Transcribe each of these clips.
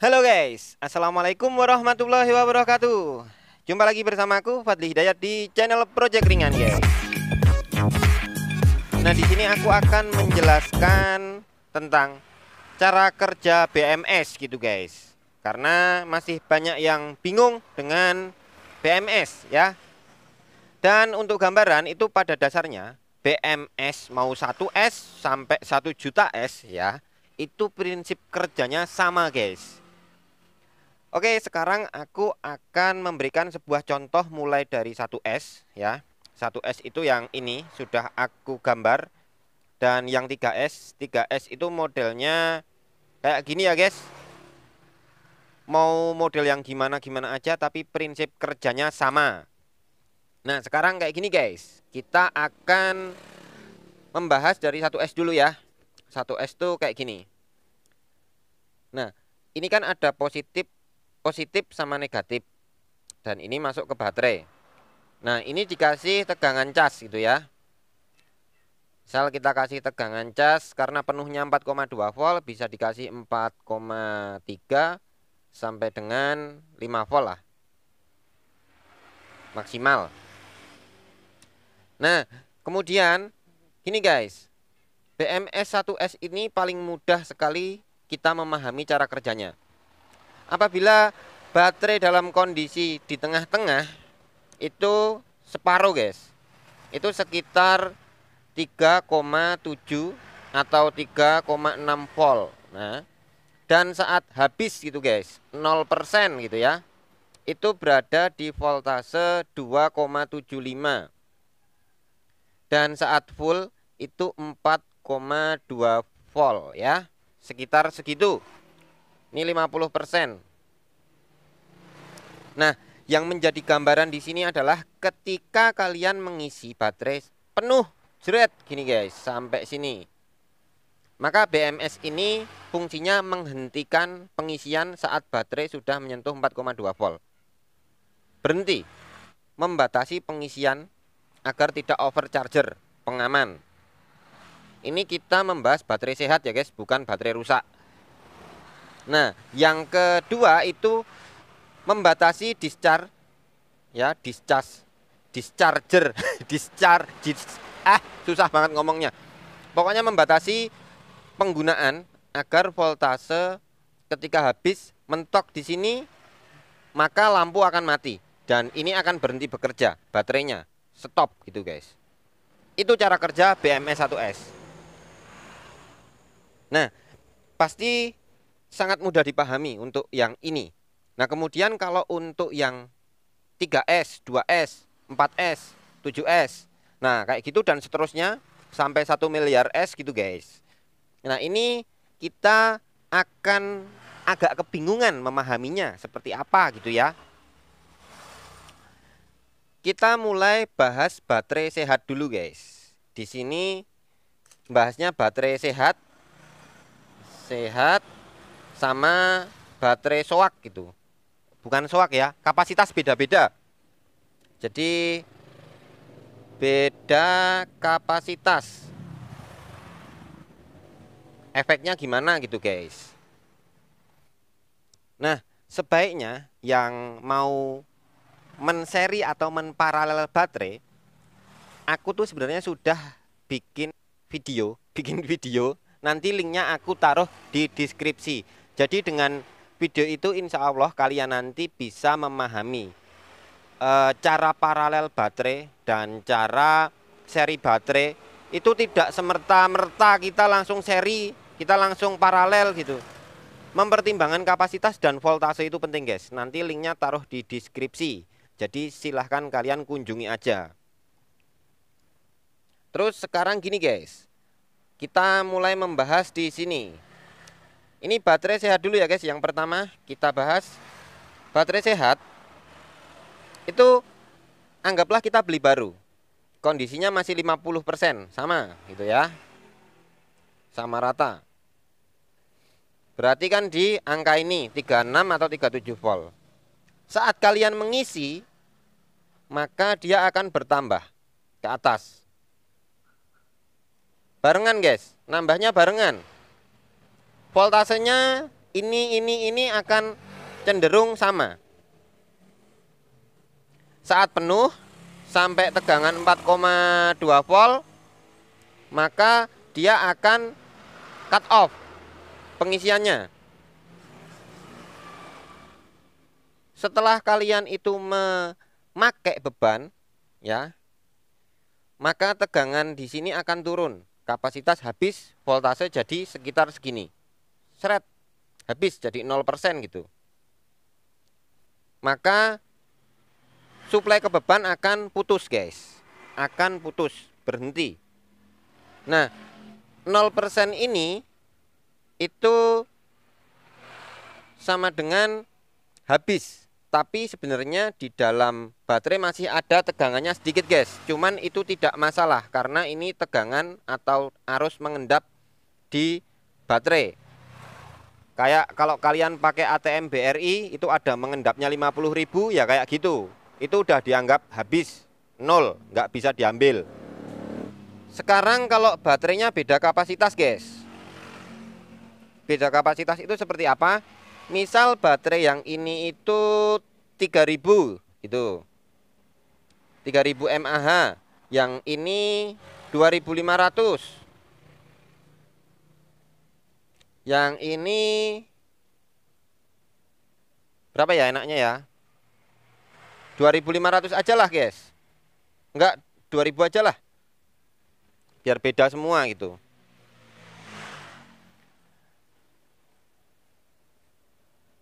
Halo guys, Assalamualaikum warahmatullahi wabarakatuh. Jumpa lagi bersama aku Fadli Hidayat di channel Project Ringan guys. Nah di sini aku akan menjelaskan tentang cara kerja BMS gitu guys. Karena masih banyak yang bingung dengan BMS ya. Dan untuk gambaran itu pada dasarnya BMS mau 1S sampai 1 juta S ya, itu prinsip kerjanya sama guys. Oke, sekarang aku akan memberikan sebuah contoh mulai dari 1S ya. 1S itu yang ini sudah aku gambar. Dan yang 3S, 3S itu modelnya kayak gini ya guys. Mau model yang gimana-gimana aja tapi prinsip kerjanya sama. Nah, sekarang kayak gini guys. Kita akan membahas dari 1S dulu ya. 1S tuh kayak gini. Nah, ini kan ada positif sama negatif, dan ini masuk ke baterai. Nah ini dikasih tegangan cas gitu ya. Misal kita kasih tegangan cas karena penuhnya 4,2 volt, bisa dikasih 4,3 sampai dengan 5 volt lah maksimal. Nah kemudian gini guys, BMS 1S ini paling mudah sekali kita memahami cara kerjanya. Apabila baterai dalam kondisi di tengah-tengah itu separuh guys, itu sekitar 3,7 atau 3,6 volt. Nah, dan saat habis gitu guys, 0% gitu ya, itu berada di voltase 2,75. Dan saat full itu 4,2 volt ya, sekitar segitu. Ini 50%. Nah, yang menjadi gambaran di sini adalah ketika kalian mengisi baterai penuh, jeret gini guys, sampai sini. Maka BMS ini fungsinya menghentikan pengisian saat baterai sudah menyentuh 4,2 volt. Berhenti, membatasi pengisian agar tidak overcharger, pengaman. Ini kita membahas baterai sehat ya guys, bukan baterai rusak. Nah, yang kedua itu membatasi discharge ya, discharger susah banget ngomongnya. Pokoknya membatasi penggunaan agar voltase ketika habis mentok di sini, maka lampu akan mati dan ini akan berhenti bekerja, baterainya stop gitu guys. Itu cara kerja BMS 1S. Nah, pasti sangat mudah dipahami untuk yang ini. Nah kemudian kalau untuk yang 3S, 2S, 4S, 7S, nah kayak gitu dan seterusnya sampai 1 miliar S gitu guys. Nah ini kita akan agak kebingungan memahaminya seperti apa gitu ya. Kita mulai bahas baterai sehat dulu guys. Di sini bahasnya baterai sehat sama baterai soak gitu. Bukan soak ya, kapasitas beda-beda. Jadi beda kapasitas. Efeknya gimana gitu guys. Nah, sebaiknya yang mau menseri atau menparalel baterai, aku tuh sebenarnya sudah bikin video. Nanti linknya aku taruh di deskripsi. Jadi dengan video itu insya Allah kalian nanti bisa memahami cara paralel baterai dan cara seri baterai. Itu tidak semerta-merta kita langsung seri, kita langsung paralel gitu. Mempertimbangkan kapasitas dan voltase itu penting guys. Nanti linknya taruh di deskripsi. Jadi silahkan kalian kunjungi aja. Terus sekarang gini guys, kita mulai membahas di sini. Ini baterai sehat dulu ya guys. Yang pertama kita bahas baterai sehat. Itu anggaplah kita beli baru. Kondisinya masih 50%, sama gitu ya. Sama rata. Berarti kan di angka ini 36 atau 37 volt. Saat kalian mengisi, maka dia akan bertambah ke atas. Barengan guys, nambahnya barengan. Voltasenya ini akan cenderung sama. Saat penuh sampai tegangan 4,2 volt, maka dia akan cut off pengisiannya. Setelah kalian itu memakai beban, ya, maka tegangan di sini akan turun. Kapasitas habis, voltase jadi sekitar segini. Seret, habis jadi 0% gitu. Maka suplai ke beban akan putus, guys. Akan putus, berhenti. Nah, 0% ini itu sama dengan habis. Tapi sebenarnya di dalam baterai masih ada tegangannya sedikit, guys. Cuman itu tidak masalah karena ini tegangan atau arus mengendap di baterai. Kayak kalau kalian pakai ATM BRI itu ada mengendapnya 50.000 ya kayak gitu. Itu udah dianggap habis, 0, nggak bisa diambil. Sekarang kalau baterainya beda kapasitas, guys. Beda kapasitas itu seperti apa? Misal baterai yang ini itu 3000 itu 3000 mAh, yang ini 2500, yang ini berapa ya enaknya ya? 2500 aja lah, guys. Enggak, 2000 aja lah. Biar beda semua gitu.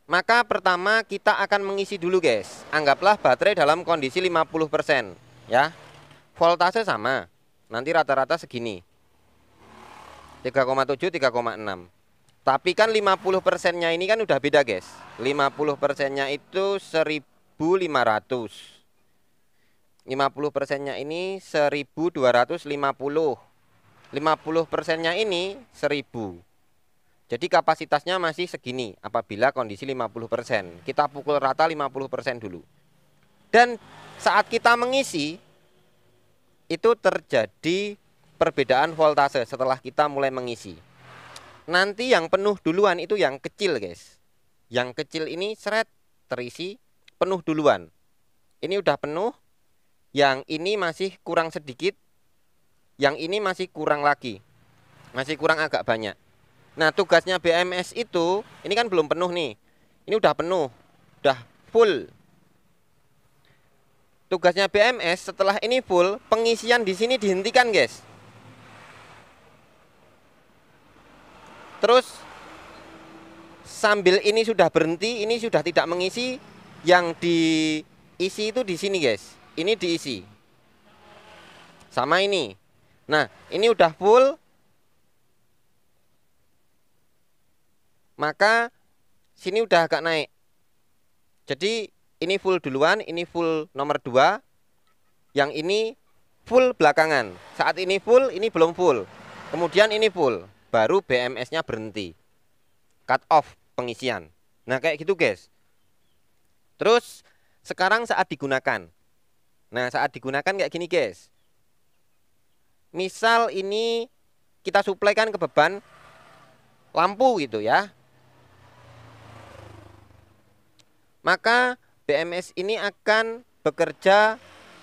Maka pertama kita akan mengisi dulu, guys. Anggaplah baterai dalam kondisi 50%, ya. Voltase sama. Nanti rata-rata segini. 3,7, 3,6. Tapi kan 50%-nya ini kan udah beda, guys. 50%-nya itu 1500. 50%-nya ini 1250. 50%-nya ini 1000. Jadi kapasitasnya masih segini apabila kondisi 50%. Kita pukul rata 50% dulu. Dan saat kita mengisi, itu terjadi perbedaan voltase setelah kita mulai mengisi. Nanti yang penuh duluan itu yang kecil, guys. Yang kecil ini seret terisi penuh duluan. Ini udah penuh, yang ini masih kurang sedikit, yang ini masih kurang lagi. Masih kurang agak banyak. Nah, tugasnya BMS itu, ini kan belum penuh nih. Ini udah penuh, udah full. Tugasnya BMS setelah ini full, pengisian di sini dihentikan, guys. Terus sambil ini sudah berhenti, ini sudah tidak mengisi, yang diisi itu di sini, guys. Ini diisi. Sama ini. Nah, ini udah full. Maka sini udah agak naik. Jadi ini full duluan, ini full nomor 2. Yang ini full belakangan. Saat ini full, ini belum full. Kemudian ini full, baru BMS-nya berhenti. Cut off pengisian. Nah, kayak gitu, guys. Terus sekarang saat digunakan. Nah, saat digunakan kayak gini, guys. Misal ini kita suplaikan ke beban lampu gitu ya. Maka BMS ini akan bekerja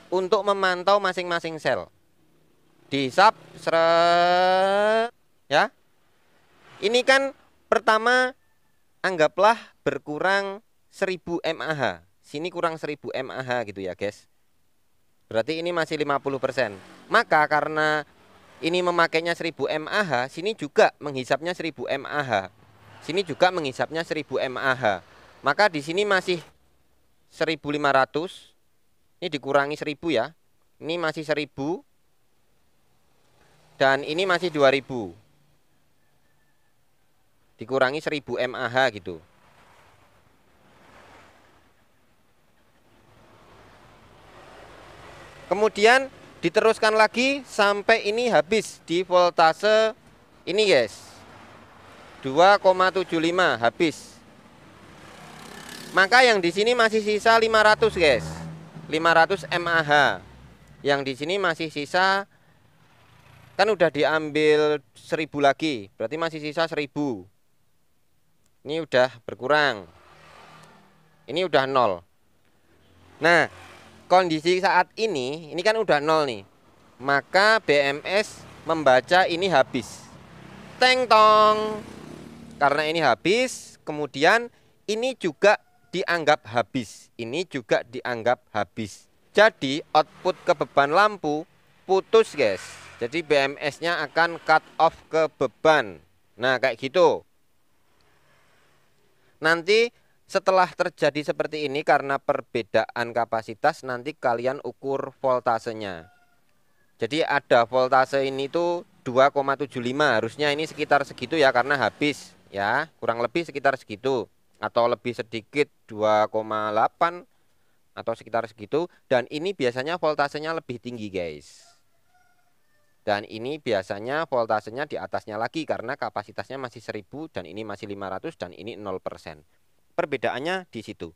untuk memantau masing-masing sel. Dihisap seret, ya. Ini kan pertama anggaplah berkurang 1000 mAh. Sini kurang 1000 mAh gitu ya, guys. Berarti ini masih 50%. Maka karena ini memakainya 1000 mAh, sini juga menghisapnya 1000 mAh. Sini juga menghisapnya 1000 mAh. Maka di sini masih 1500. Ini dikurangi 1000 ya. Ini masih 1000. Dan ini masih 2000. Dikurangi 1000 mAh gitu. Kemudian diteruskan lagi sampai ini habis di voltase ini, guys. 2,75 habis. Maka yang di sini masih sisa 500, guys. 500 mAh. Yang di sini masih sisa, kan udah diambil 1000 lagi, berarti masih sisa 1000. Ini udah berkurang. Ini udah 0. Nah, kondisi saat ini kan udah 0 nih. Maka BMS membaca ini habis. Teng tong. Karena ini habis, kemudian ini juga dianggap habis. Ini juga dianggap habis. Jadi output ke beban lampu putus, guys. Jadi BMS-nya akan cut off ke beban. Nah, kayak gitu. Nanti setelah terjadi seperti ini karena perbedaan kapasitas, nanti kalian ukur voltasenya. Jadi ada voltase ini tuh 2,75, harusnya ini sekitar segitu ya karena habis ya, kurang lebih sekitar segitu atau lebih sedikit 2,8 atau sekitar segitu. Dan ini biasanya voltasenya lebih tinggi, guys. Dan ini biasanya voltasenya di atasnya lagi karena kapasitasnya masih 1000 dan ini masih 500 dan ini 0%. Perbedaannya di situ.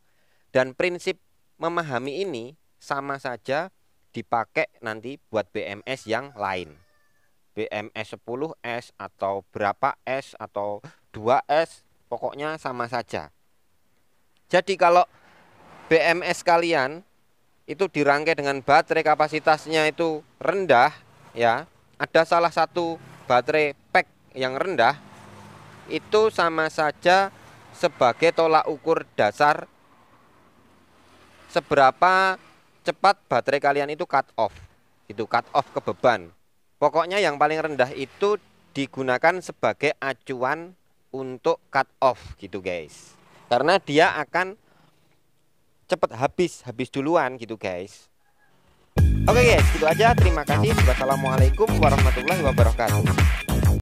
Dan prinsip memahami ini sama saja dipakai nanti buat BMS yang lain. BMS 10S atau berapa S atau 2S, pokoknya sama saja. Jadi kalau BMS kalian itu dirangkai dengan baterai kapasitasnya itu rendah ya, ada salah satu baterai pack yang rendah, itu sama saja sebagai tolak ukur dasar seberapa cepat baterai kalian itu cut off. Itu cut off ke beban. Pokoknya yang paling rendah itu digunakan sebagai acuan untuk cut off gitu, guys. Karena dia akan cepat habis duluan gitu, guys. Oke guys, gitu aja. Terima kasih. Wassalamualaikum warahmatullahi wabarakatuh.